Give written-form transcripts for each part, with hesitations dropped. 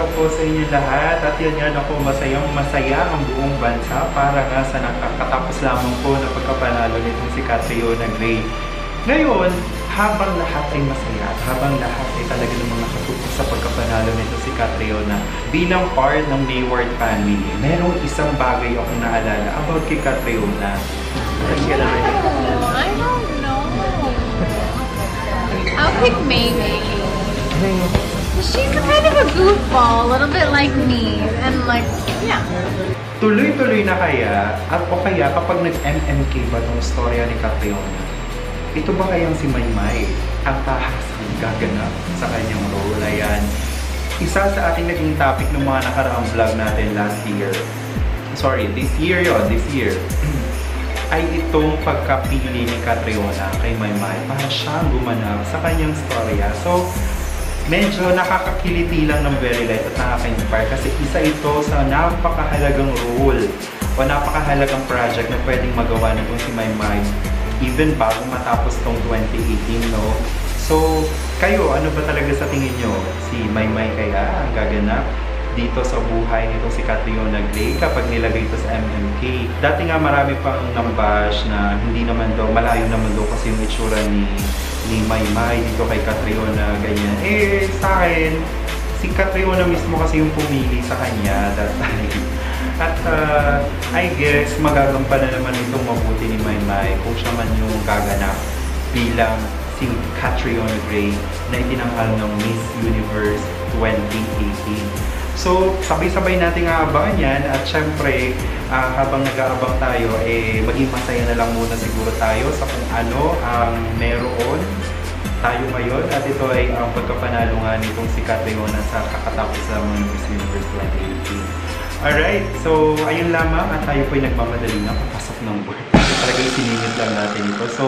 araw po sa inyo lahat. At yun nga ako, masaya ang buong bansa para nga sa nakakatapos lamang po na pagkapanalo nitong si Catriona Gray. Ngayon, habang lahat ay masaya at habang lahat ay talaga namang nakatutok sa pagkapanalo nito si Catriona, bilang part ng Mayward family, merong isang bagay ako naalala about kay Catriona. I don't know. I'll pick Maymay. She's kind of a goofball, a little bit like me, and like, yeah. Tuloy-tuloy na kaya, at o kaya kapag nag-MMK ba itong storya ni Catriona, ito ba kayang si Maymay ang tahasang gaganap sa kanyang role? Ayan. Isa sa ating naging topic ng mga nakaraang vlog natin last year. Sorry, this year yon, this year. Ay itong pagkapili ni Catriona kay Maymay para siyang gumanap sa kanyang storya. So, medyo nakakakiliti lang ng very light at nakaka-inspire kasi isa ito sa napakahalagang role o napakahalagang project na pwedeng magawa nitong si Maymay even bago matapos tong 2018, no? So, kayo, ano ba talaga sa tingin nyo? Si Maymay kaya ang gaganap dito sa buhay nito si Catriona Gray kapag nilagay ito sa MMK? Dati nga marami pang nambash na hindi naman daw, malayo naman daw kasi yung itsura ni Maymay dito kay Catriona, ganyan. Eh, sa akin, si Catriona mismo kasi yung pumili sa kanya that time. At I guess magagampanan naman itong mabuti ni Maymay kung siya man yung gaganap bilang si Catriona Gray na itinanghal ng Miss Universe 2018. So, sabay-sabay nating aabangan yan at syempre, habang nag-aabang tayo, maging masaya na lang muna siguro tayo sa kung ano ang meron tayo ngayon. At ito ay ang pagkapanalo nga nitong si Catriona sa kakatapos lamang ng Miss Universe 2018. Alright, so ayun lamang at tayo po'y nagmamadali na papasok ng work. Talagang siningit lang natin ito. So,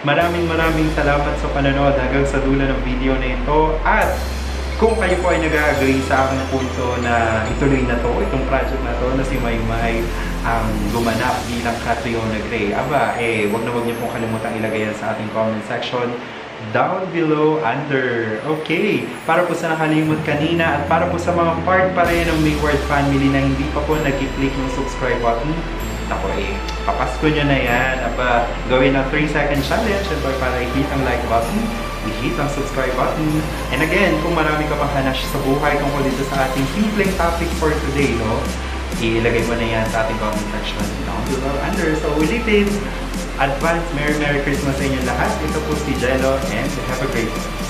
maraming salamat sa panonood hanggang sa dulo ng video na ito. At kung kayo po ay nag-agree sa aking punto na ituloy na to, itong project na to na si Maymay ang gumanap bilang Catriona Gray, wag niyo pong kalimutang ilagay yan sa ating comment section down below under. Okay, para po sa nakalimot kanina at para po sa mga part pa rin ng Mayward family na hindi pa po nag-click ng subscribe button, ako papasko nyo na yan. Gawin ang 3-second challenge para i-hit ang like button, i-hit ang subscribe button. And again, kung marami ka pang hanash sa buhay tungkol dito sa ating simpleng topic for today, no? Ilagay mo na yan sa ating comment section down below under. So ulitin, advance Merry Christmas sa inyo lahat. Ito po si Jello and have a great one.